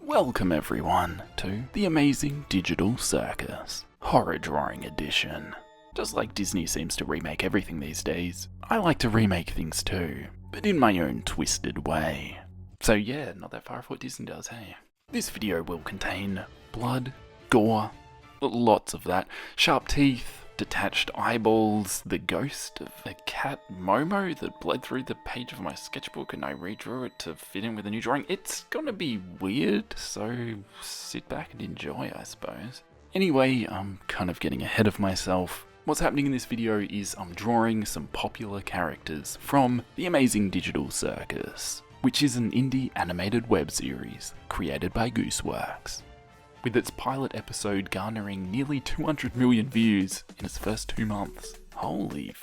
Welcome everyone to the Amazing Digital Circus, Horror Drawing Edition. Just like Disney seems to remake everything these days, I like to remake things too, but in my own twisted way. So yeah, not that far off what Disney does, hey? This video will contain blood, gore, lots of that, sharp teeth, detached eyeballs, the ghost of a cat Momo that bled through the page of my sketchbook and I redrew it to fit in with a new drawing. It's gonna be weird, so sit back and enjoy, I suppose. Anyway, I'm kind of getting ahead of myself. What's happening in this video is I'm drawing some popular characters from the Amazing Digital Circus, which is an indie animated web series created by Gooseworks, with its pilot episode garnering nearly 200 million views in its first 2 months. Holy f***.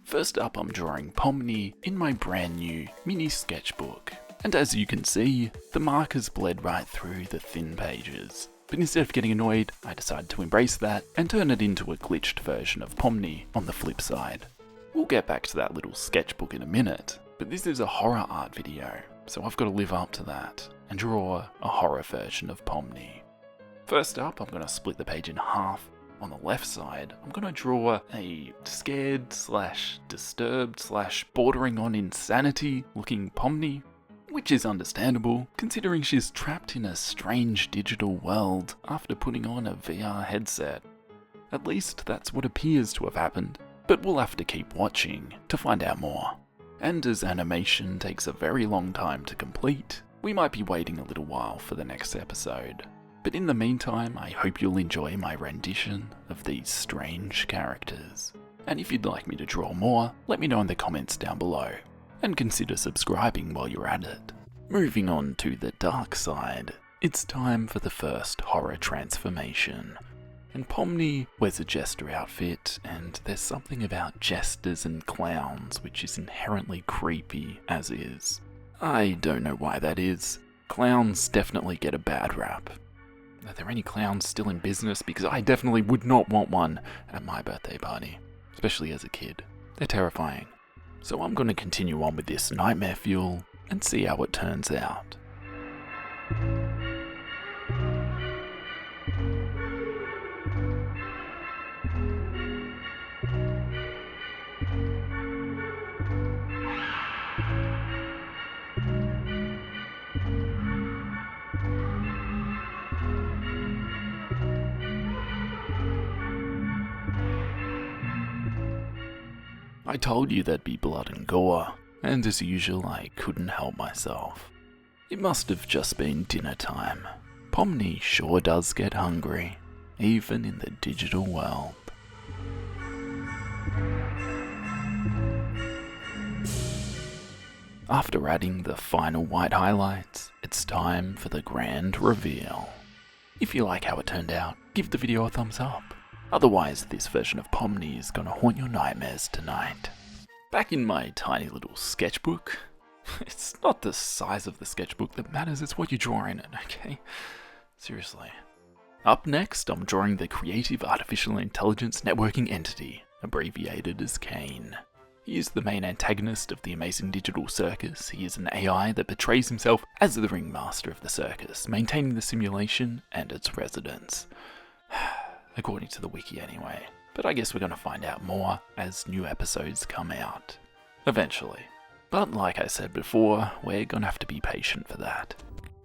First up, I'm drawing Pomni in my brand new mini sketchbook. And as you can see, the markers bled right through the thin pages. But instead of getting annoyed, I decided to embrace that and turn it into a glitched version of Pomni on the flip side. We'll get back to that little sketchbook in a minute, but this is a horror art video, so I've got to live up to that and draw a horror version of Pomni. First up, I'm going to split the page in half. On the left side, I'm going to draw a scared / disturbed / bordering on insanity looking Pomni, which is understandable considering she's trapped in a strange digital world after putting on a VR headset. At least that's what appears to have happened, but we'll have to keep watching to find out more. And as animation takes a very long time to complete, we might be waiting a little while for the next episode. But in the meantime, I hope you'll enjoy my rendition of these strange characters. And if you'd like me to draw more, let me know in the comments down below. And consider subscribing while you're at it. Moving on to the dark side, it's time for the first horror transformation. And Pomni wears a jester outfit, and there's something about jesters and clowns which is inherently creepy as is. I don't know why that is. Clowns definitely get a bad rap. Are there any clowns still in business? Because I definitely would not want one at my birthday party, especially as a kid. They're terrifying. So I'm going to continue on with this nightmare fuel and see how it turns out. I told you there'd be blood and gore, and as usual I couldn't help myself. It must have just been dinner time. Pomni sure does get hungry, even in the digital world. After adding the final white highlights, it's time for the grand reveal. If you like how it turned out, give the video a thumbs up. Otherwise, this version of Pomni is gonna haunt your nightmares tonight. Back in my tiny little sketchbook. It's not the size of the sketchbook that matters, it's what you draw in it, okay? Seriously. Up next, I'm drawing the Creative Artificial Intelligence Networking Entity, abbreviated as Caine. He is the main antagonist of the Amazing Digital Circus. He is an AI that portrays himself as the ringmaster of the circus, maintaining the simulation and its residents. According to the wiki anyway. But I guess we're going to find out more as new episodes come out. Eventually. But like I said before, we're going to have to be patient for that.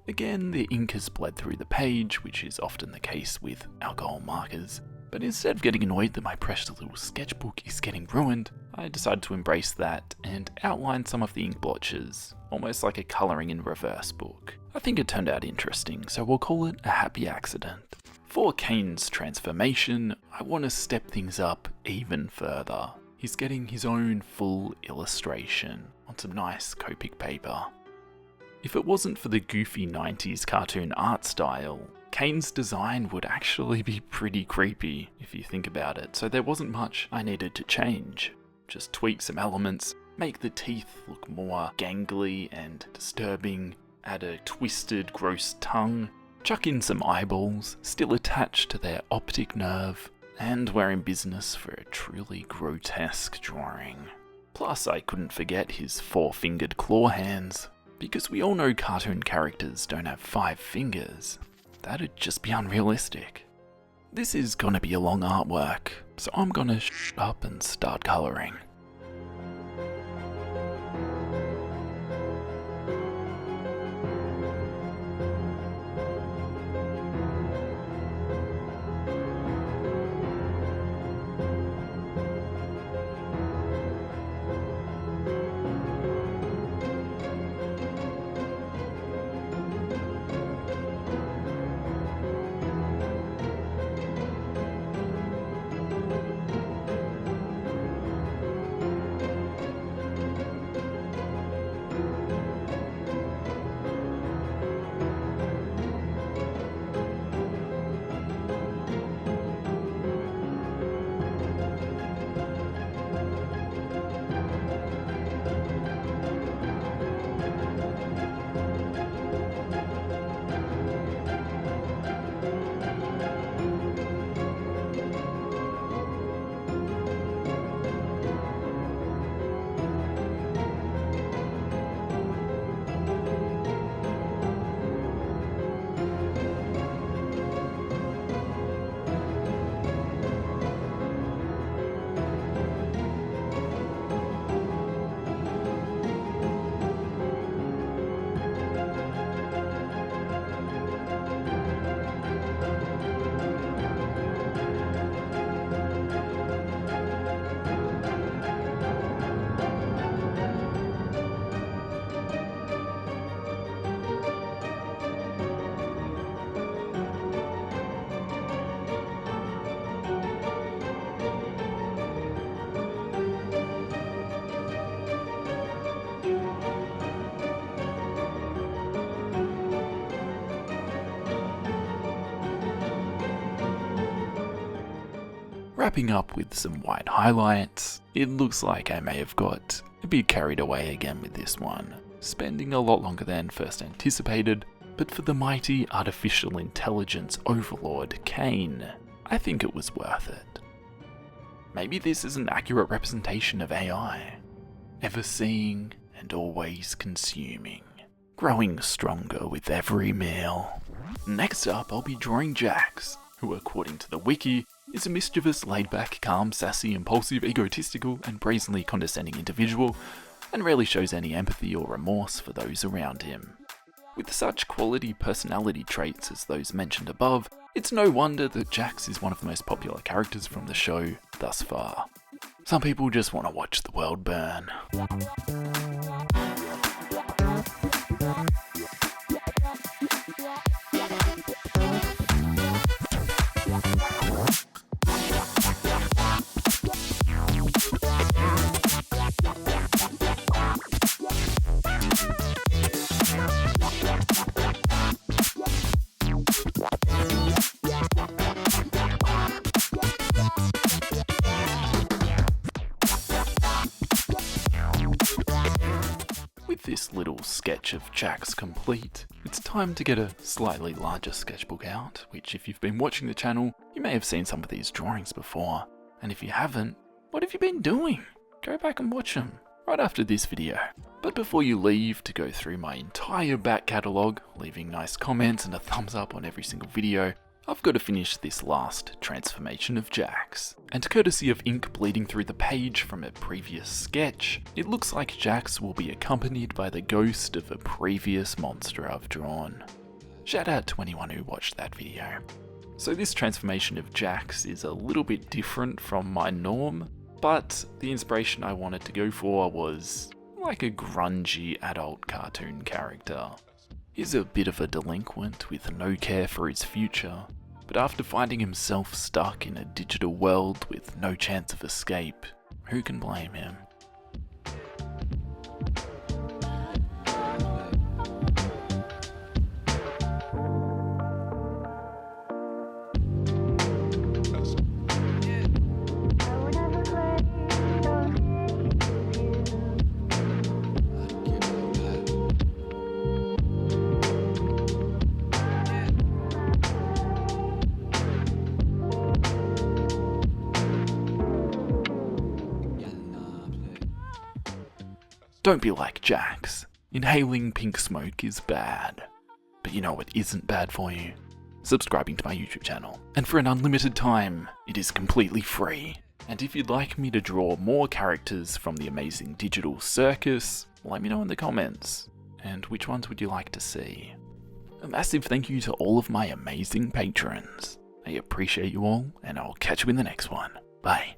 Again, the ink has bled through the page, which is often the case with alcohol markers. But instead of getting annoyed that my precious little sketchbook is getting ruined, I decided to embrace that and outline some of the ink blotches, almost like a colouring in reverse book. I think it turned out interesting, so we'll call it a happy accident. For Caine's transformation, I want to step things up even further. He's getting his own full illustration on some nice Copic paper. If it wasn't for the goofy 90s cartoon art style, Caine's design would actually be pretty creepy if you think about it, so there wasn't much I needed to change. Just tweak some elements, make the teeth look more gangly and disturbing, add a twisted, gross tongue, chuck in some eyeballs, still attached to their optic nerve, and we're in business for a truly grotesque drawing. Plus, I couldn't forget his 4-fingered claw hands. because we all know cartoon characters don't have 5 fingers. That'd just be unrealistic. This is gonna be a long artwork, so I'm gonna shut up and start colouring. Wrapping up with some white highlights, it looks like I may have got a bit carried away again with this one, spending a lot longer than first anticipated, but for the mighty artificial intelligence overlord Caine, I think it was worth it. Maybe this is an accurate representation of AI, ever seeing and always consuming, growing stronger with every meal. Next up, I'll be drawing Jax, who according to the wiki, is a mischievous, laid-back, calm, sassy, impulsive, egotistical, and brazenly condescending individual, and rarely shows any empathy or remorse for those around him. With such quality personality traits as those mentioned above, it's no wonder that Jax is one of the most popular characters from the show thus far. Some people just want to watch the world burn. With this little sketch of Jax complete, it's time to get a slightly larger sketchbook out, which if you've been watching the channel, you may have seen some of these drawings before, and if you haven't, what have you been doing? Go back and watch them, right after this video. But before you leave to go through my entire back catalogue, leaving nice comments and a thumbs up on every single video, I've got to finish this last transformation of Jax. And courtesy of ink bleeding through the page from a previous sketch, it looks like Jax will be accompanied by the ghost of a previous monster I've drawn. Shout out to anyone who watched that video. So this transformation of Jax is a little bit different from my norm, but the inspiration I wanted to go for was like a grungy adult cartoon character. He's a bit of a delinquent with no care for his future, but after finding himself stuck in a digital world with no chance of escape, who can blame him? Don't be like Jax. Inhaling pink smoke is bad. But you know what isn't bad for you? Subscribing to my YouTube channel. And for an unlimited time, it is completely free. And if you'd like me to draw more characters from the Amazing Digital Circus, let me know in the comments. And which ones would you like to see? A massive thank you to all of my amazing patrons. I appreciate you all, and I'll catch you in the next one. Bye.